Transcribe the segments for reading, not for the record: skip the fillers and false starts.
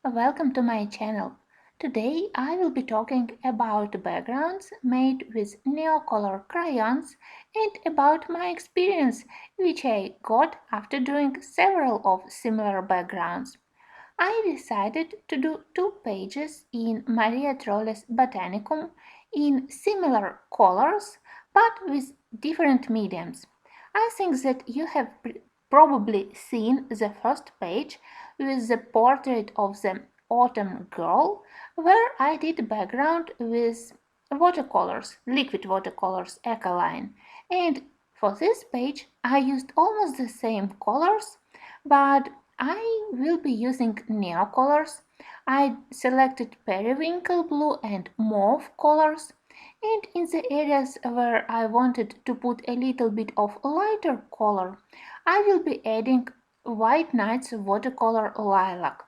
Welcome to my channel. Today I will be talking about backgrounds made with NEOCOLOR crayons and about my experience which I got after doing several of similar backgrounds. I decided to do two pages in Maria Trolle's Botanicum in similar colors but with different mediums. I think that you have probably seen the first page with the portrait of the autumn girl, where I did background with watercolors, liquid watercolors alkaline. And for this page I used almost the same colors, but I will be using NEOCOLORs. I selected periwinkle blue and mauve colors, and in the areas where I wanted to put a little bit of lighter color, I will be adding White Nights watercolor lilac.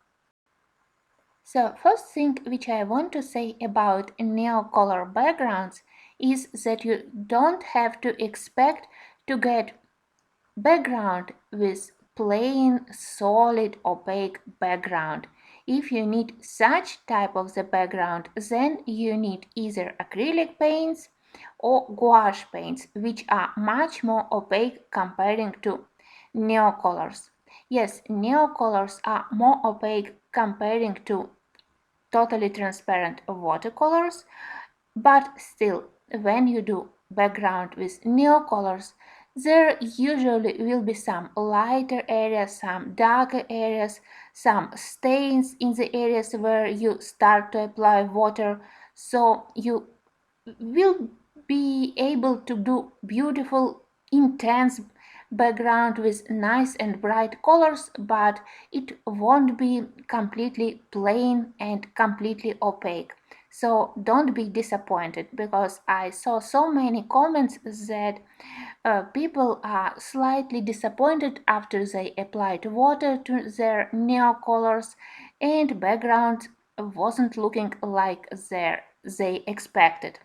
So first thing which I want to say about NEOCOLOR backgrounds is that you don't have to expect to get background with plain, solid, opaque background. If you need such type of the background, then you need either acrylic paints or gouache paints, which are much more opaque comparing to NEOCOLORs. Yes, NEOCOLORs are more opaque comparing to totally transparent watercolors, but still, when you do background with NEOCOLORs, there usually will be some lighter areas, some darker areas, some stains in the areas where you start to apply water, so you will be able to do beautiful, intense background with nice and bright colors, but it won't be completely plain and completely opaque. So don't be disappointed, because I saw so many comments that people are slightly disappointed after they applied water to their NEOCOLORs and background wasn't looking like they expected.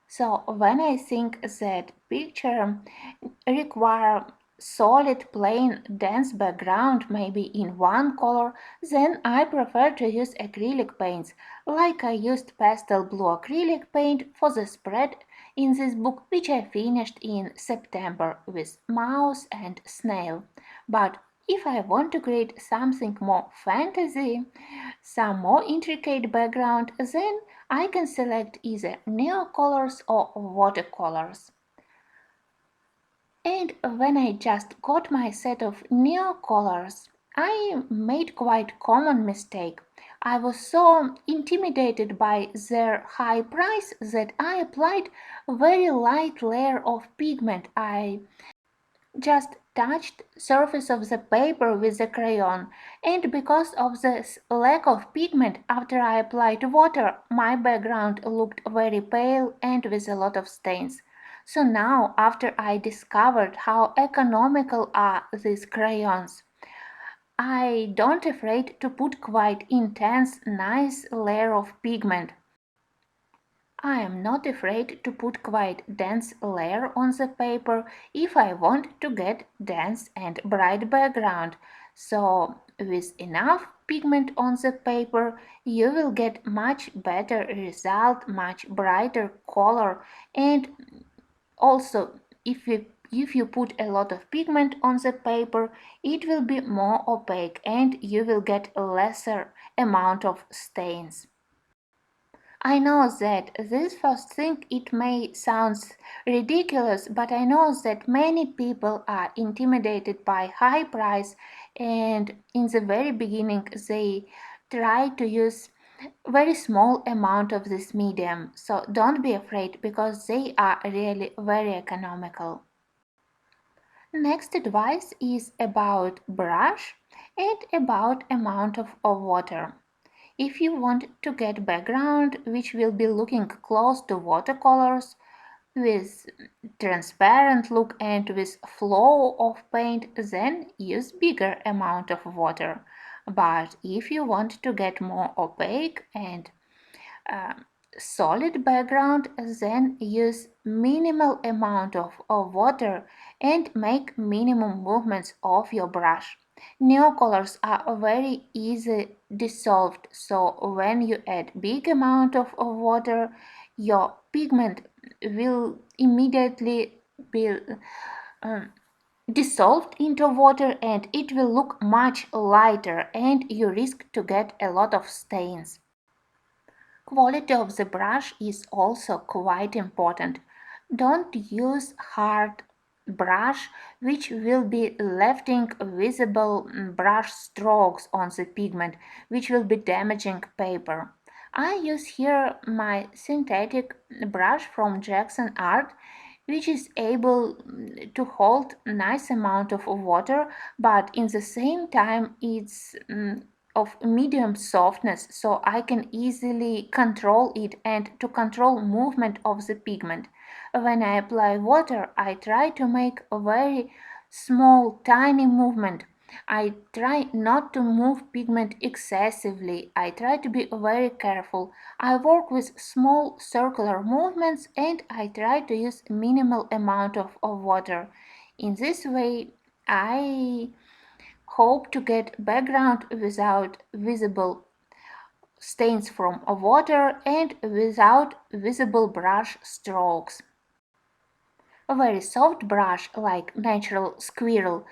So when I think that picture require solid, plain, dense background, maybe in one color, then I prefer to use acrylic paints, like I used pastel blue acrylic paint for the spread in this book, which I finished in September with mouse and snail. But if I want to create something more fantasy, some more intricate background, then I can select either NEOCOLORs or watercolors. And when I just got my set of NEOCOLORs, I made quite common mistake. I was so intimidated by their high price that I applied a very light layer of pigment. I just touched surface of the paper with the crayon, and because of this lack of pigment after I applied water, my background looked very pale and with a lot of stains. So now, after I discovered how economical are these crayons, I don't afraid to put quite intense nice layer of pigment. I am not afraid to put quite dense layer on the paper if I want to get dense and bright background. So with enough pigment on the paper you will get much better result, much brighter color, and also if you put a lot of pigment on the paper it will be more opaque and you will get a lesser amount of stains. I know that this first thing it may sound ridiculous, but I know that many people are intimidated by high price, and in the very beginning they try to use very small amount of this medium. So don't be afraid, because they are really very economical. Next advice is about brush and about amount of water. If you want to get background which will be looking close to watercolors with transparent look and with flow of paint, then use bigger amount of water. But if you want to get more opaque and uh, solid background, then use minimal amount of water and make minimum movements of your brush. Neocolors are very easy dissolved, so when you add big amount of water, your pigment will immediately be um, dissolved into water and it will look much lighter and you risk to get a lot of stains. Quality of the brush is also quite important. Don't use hard brush which will be leaving visible brush strokes on the pigment which will be damaging paper. I use here my synthetic brush from Jackson Art which is able to hold nice amount of water but in the same time it's of medium softness so I can easily control it and to control movement of the pigment. When I apply water I try to make a very small tiny movement. I try not to move pigment excessively. I try to be very careful. I work with small circular movements and I try to use minimal amount of water. In this way, I hope to get background without visible stains from water and without visible brush strokes. A very soft brush like natural squirrel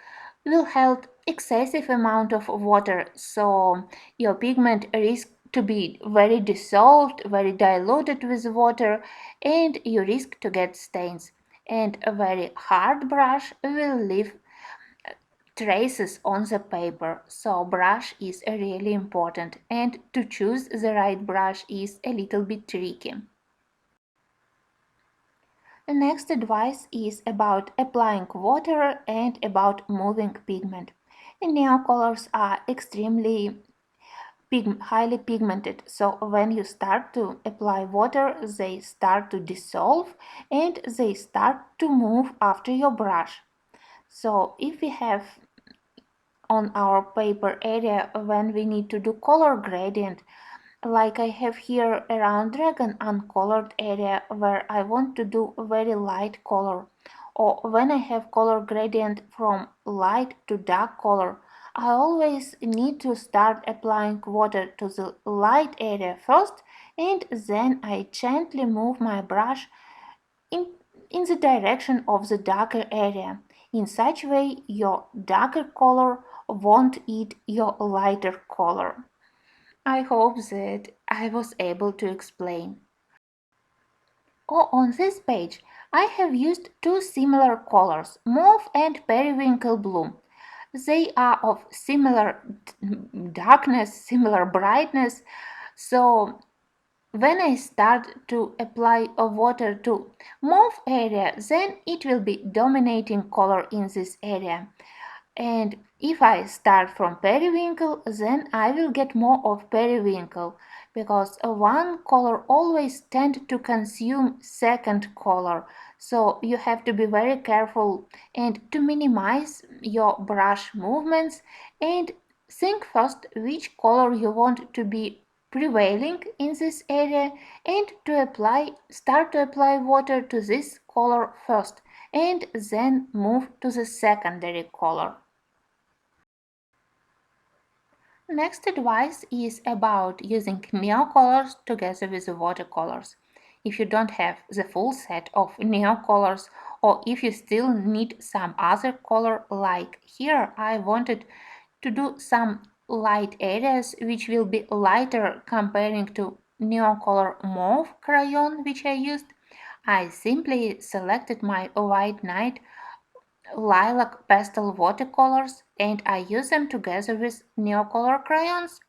will hold excessive amount of water so your pigment risks to be very dissolved, very diluted with water and you risk to get stains. And a very hard brush will leave traces on the paper so brush is really important and to choose the right brush is a little bit tricky. The next advice is about applying water and about moving pigment. The neocolors are extremely highly pigmented, so when you start to apply water, they start to dissolve and they start to move after your brush. So if we have on our paper area when we need to do color gradient, like I have here around dragon uncolored area where I want to do very light color, or when I have color gradient from light to dark color, I always need to start applying water to the light area first and then I gently move my brush in, in the direction of the darker area. In such way your darker color won't eat your lighter color. I hope that I was able to explain. Oh, on this page, I have used two similar colors, mauve and periwinkle blue. They are of similar darkness, similar brightness, so when I start to apply water to mauve area, then it will be dominating color in this area. And if I start from periwinkle, then I will get more of periwinkle because one color always tend to consume second color. So you have to be very careful and to minimize your brush movements and think first which color you want to be prevailing in this area and to start to apply water to this color first and then move to the secondary color. Next advice is about using neocolors together with the watercolors. If you don't have the full set of neocolors or if you still need some other color, like here I wanted to do some light areas which will be lighter comparing to neocolor mauve crayon which I used, I simply selected my white night lilac pastel watercolors and I use them together with NEOCOLOR crayons.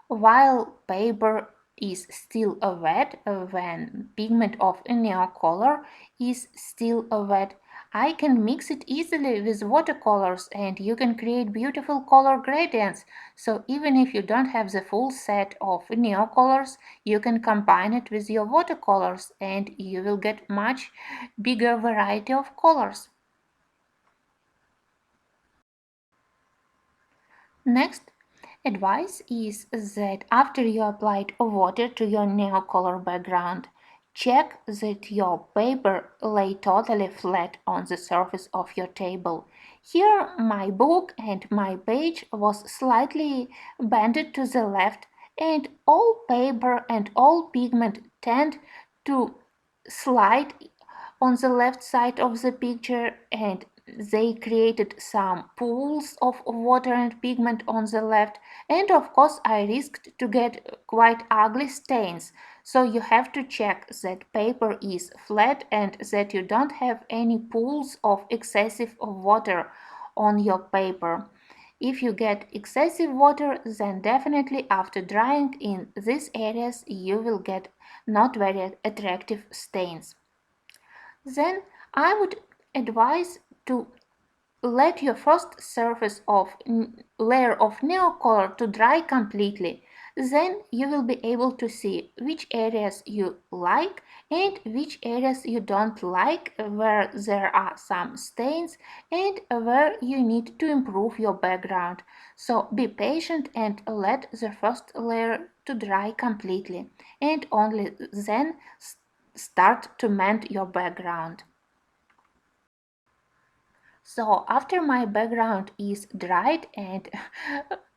While paper is still wet, when pigment of a NEOCOLOR is still wet, I can mix it easily with watercolors and you can create beautiful color gradients. So even if you don't have the full set of NEOCOLORs, you can combine it with your watercolors and you will get much bigger variety of colors. Next advice is that after you applied water to your NEOCOLOR background, check that your paper lay totally flat on the surface of your table. Here my book and my page was slightly bended to the left, and all paper and all pigment tend to slide on the left side of the picture, and they created some pools of water and pigment on the left, and of course I risked to get quite ugly stains. So you have to check that paper is flat and that you don't have any pools of excessive water on your paper. If you get excessive water, then definitely after drying in these areas you will get not very attractive stains. Then I would advise to let your first surface of layer of NEOCOLOR to dry completely. Then you will be able to see which areas you like and which areas you don't like, where there are some stains and where you need to improve your background. So be patient and let the first layer to dry completely, and only then start to mend your background. So after my background is dried, and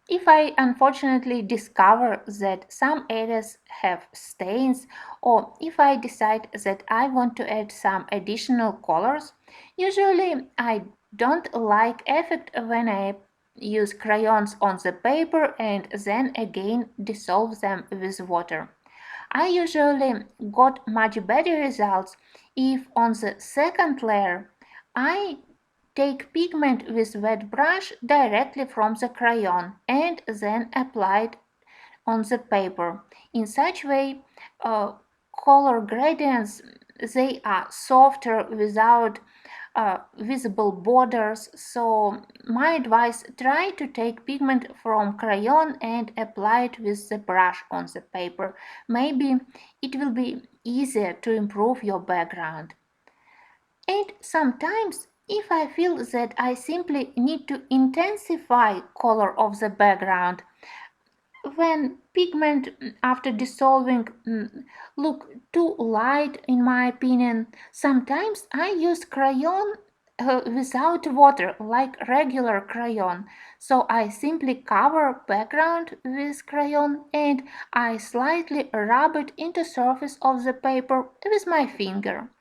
if I unfortunately discover that some areas have stains, or if I decide that I want to add some additional colors, usually I don't like effect when I use crayons on the paper and then again dissolve them with water. I usually got much better results if on the second layer I take pigment with wet brush directly from the crayon and then apply it on the paper. In such way, color gradients, they are softer without visible borders. So my advice, try to take pigment from crayon and apply it with the brush on the paper. Maybe it will be easier to improve your background. And sometimes, if I feel that I simply need to intensify color of the background, when pigment after dissolving look too light in my opinion, sometimes I use crayon without water like regular crayon. So I simply cover background with crayon and I slightly rub it into surface of the paper with my finger.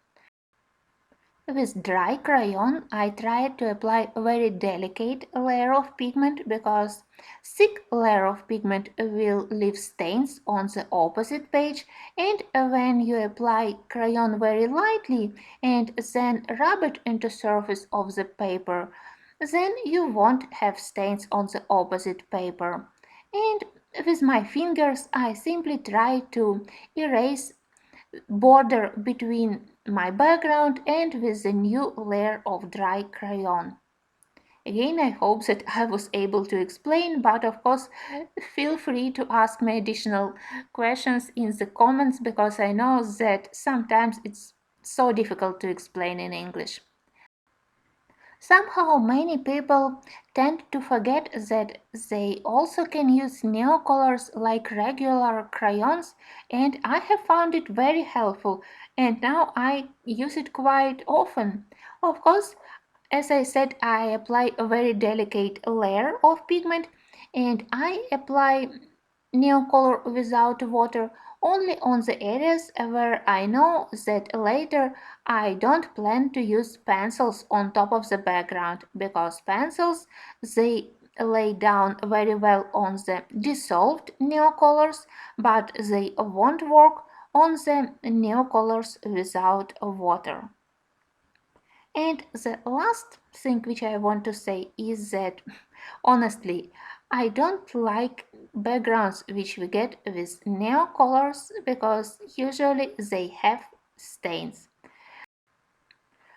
With dry crayon, I try to apply a very delicate layer of pigment because thick layer of pigment will leave stains on the opposite page, and when you apply crayon very lightly and then rub it into surface of the paper, then you won't have stains on the opposite paper. And with my fingers I simply try to erase border between my background and with the new layer of dry crayon. Again, I hope that I was able to explain, but of course, feel free to ask me additional questions in the comments because I know that sometimes it's so difficult to explain in English. Somehow many people tend to forget that they also can use neocolors like regular crayons, and I have found it very helpful and now I use it quite often. Of course, as I said, I apply a very delicate layer of pigment and I apply neocolor without water only on the areas where I know that later I don't plan to use pencils on top of the background, because pencils, they lay down very well on the dissolved neocolors, but they won't work on the neocolors without water. And the last thing which I want to say is that honestly, I don't like backgrounds which we get with neocolors because usually they have stains.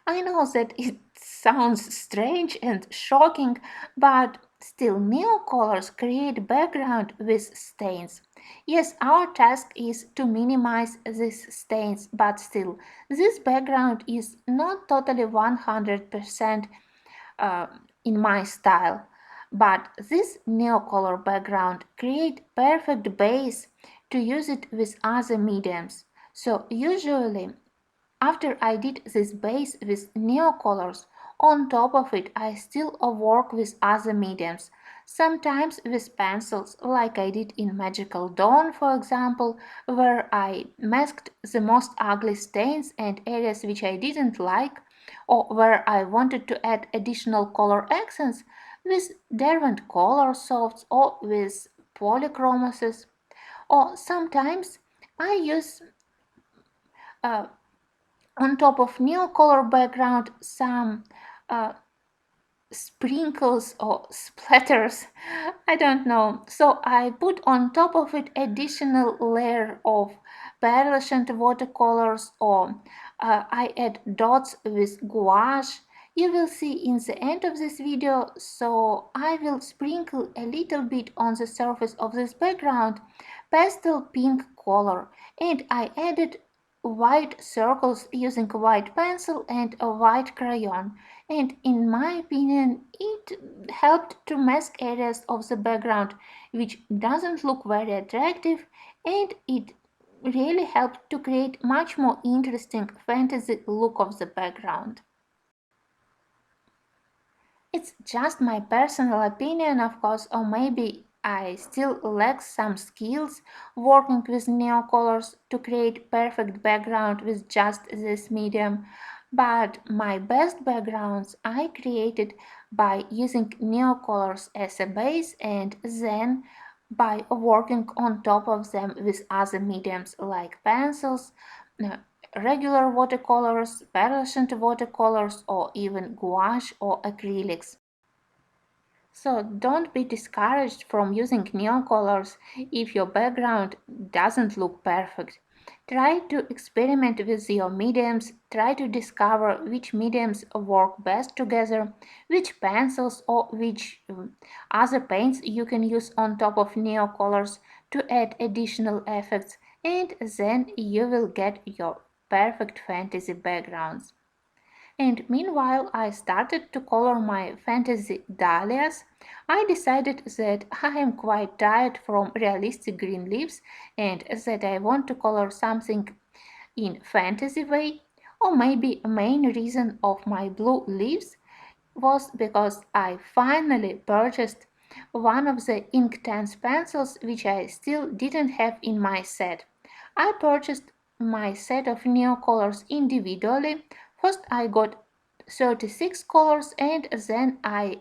I know that it sounds strange and shocking, but still neocolors create background with stains. Yes, our task is to minimize these stains, but still, this background is not totally 100% uh, in my style. But this neocolor background create perfect base to use it with other mediums. So usually after I did this base with neocolors, on top of it, I still work with other mediums, sometimes with pencils, like I did in Magical Dawn, for example, where I masked the most ugly stains and areas which I didn't like, or where I wanted to add additional color accents with Derwent color softs or with polychromases. Or sometimes I use uh, on top of NEOCOLOR background some uh, sprinkles or splatters, I don't know. So I put on top of it additional layer of pearlescent watercolors, or I add dots with gouache. You will see in the end of this video. So I will sprinkle a little bit on the surface of this background pastel pink color, and I added white circles using white pencil and a white crayon, and in my opinion it helped to mask areas of the background which doesn't look very attractive, and it really helped to create much more interesting fantasy look of the background. It's just my personal opinion, of course, or maybe I still lack some skills working with neocolors to create perfect background with just this medium. But my best backgrounds I created by using neocolors as a base and then by working on top of them with other mediums like pencils, uh, regular watercolors, pearlescent watercolors, or even gouache or acrylics. So don't be discouraged from using neon colors if your background doesn't look perfect. Try to experiment with your mediums, try to discover which mediums work best together, which pencils or which other paints you can use on top of neon colors to add additional effects, and then you will get your perfect fantasy backgrounds. And meanwhile, I started to color my fantasy dahlias. I decided that I am quite tired from realistic green leaves and that I want to color something in fantasy way. Or maybe a main reason of my blue leaves was because I finally purchased one of the Inktense pencils which I still didn't have in my set. I purchased my set of neo colors individually. First I got 36 colors and then I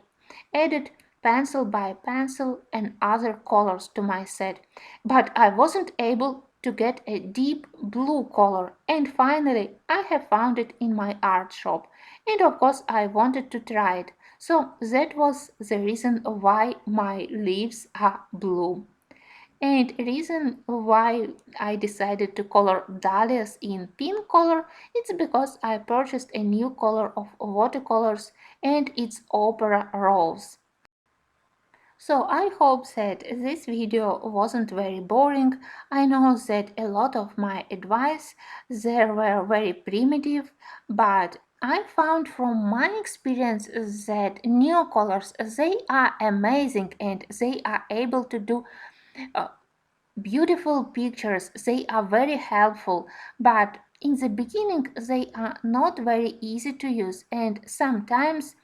added pencil by pencil and other colors to my set, but I wasn't able to get a deep blue color, and finally I have found it in my art shop, and of course I wanted to try it, so that was the reason why my leaves are blue. And reason why I decided to color dahlias in pink color, it's because I purchased a new color of watercolors and it's opera rose. So I hope that this video wasn't very boring. I know that a lot of my advice there were very primitive, but I found from my experience that new colors, they are amazing and they are able to do uh, beautiful pictures. They are very helpful, but in the beginning they are not very easy to use, and sometimes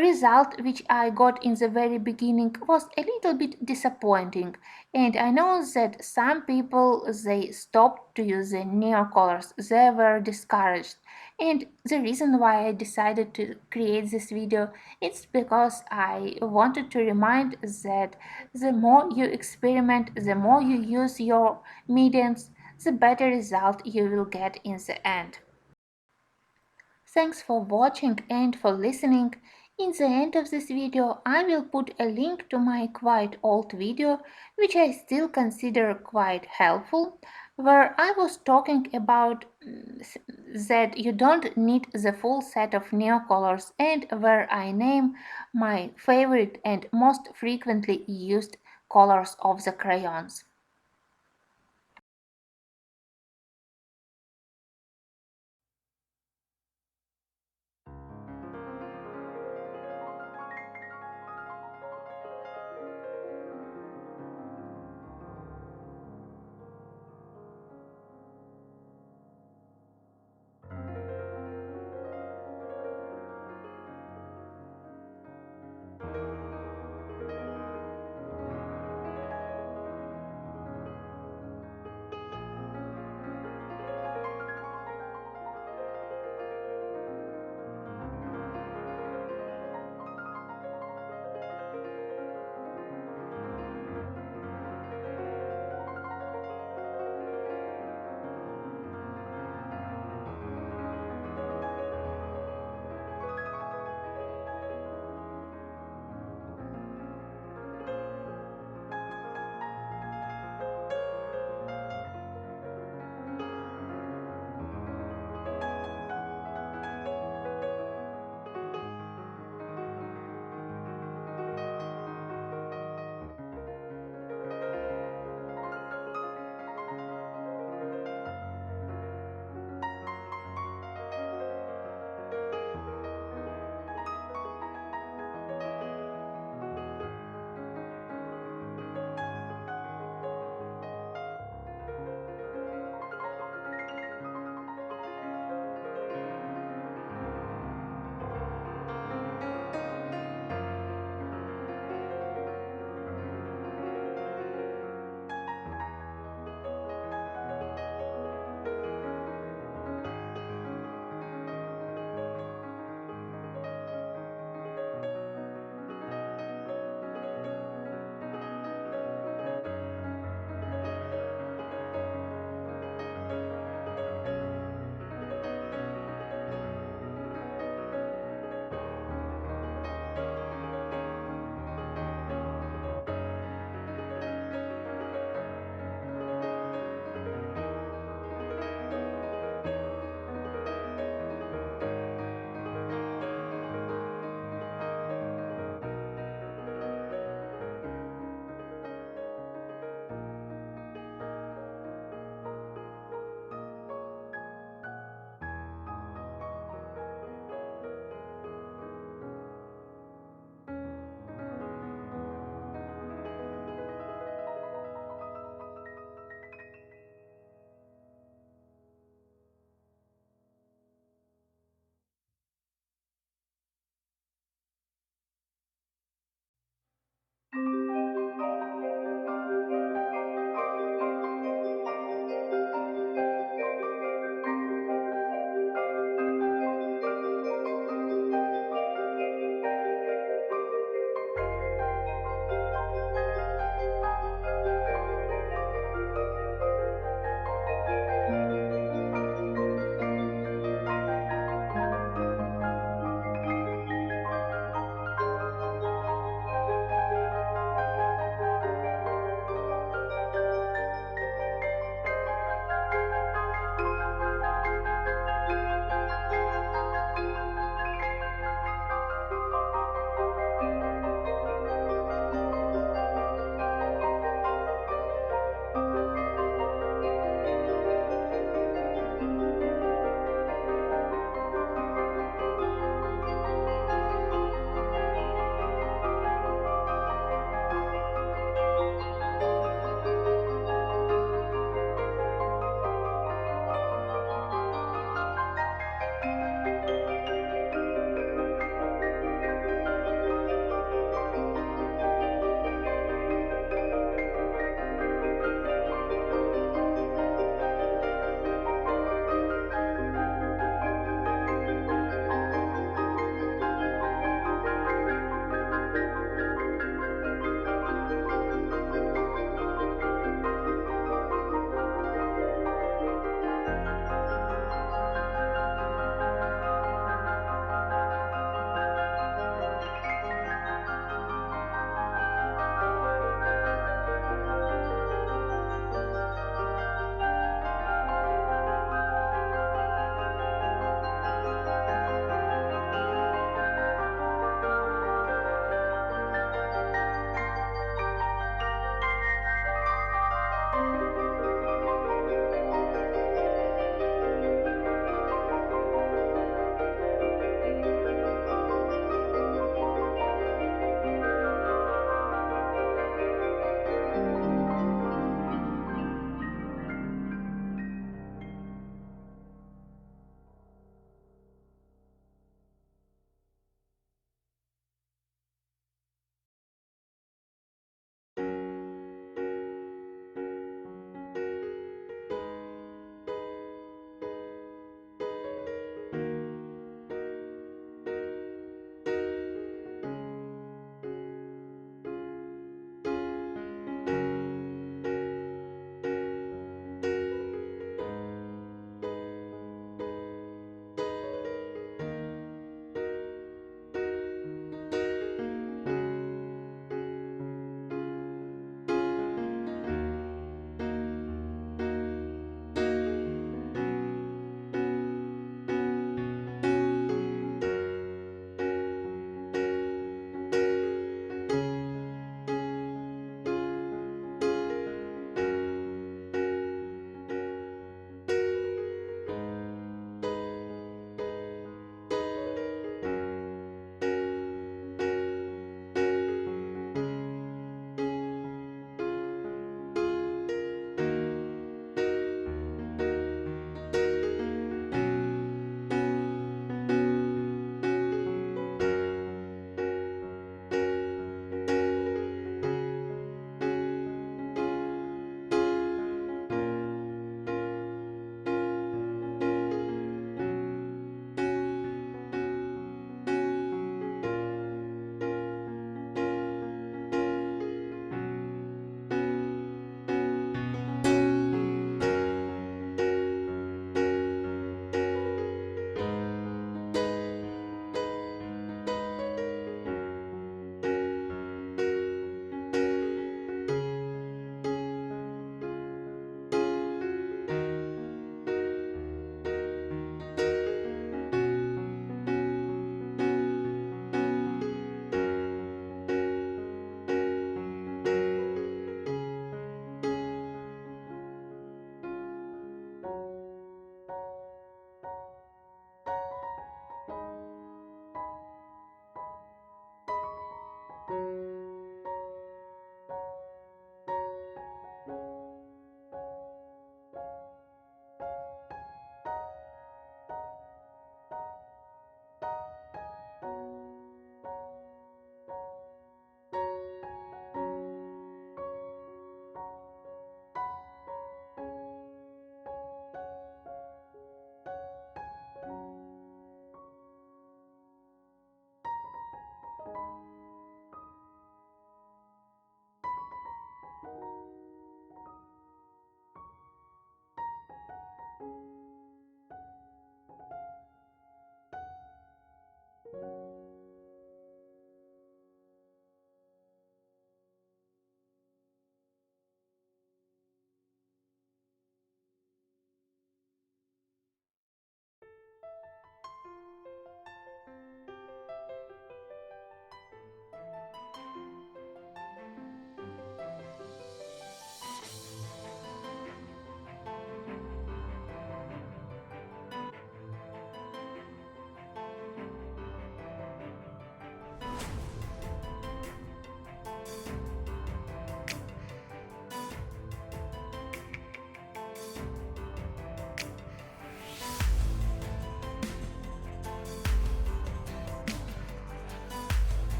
result which I got in the very beginning was a little bit disappointing, and I know that some people they stopped to use the neon colors, they were discouraged, and the reason why I decided to create this video it's because I wanted to remind that the more you experiment, the more you use your mediums, the better result you will get in the end. Thanks for watching and for listening. In the end of this video I will put a link to my quite old video, which I still consider quite helpful, where I was talking about that you don't need the full set of neocolors, and where I name my favorite and most frequently used colors of the crayons.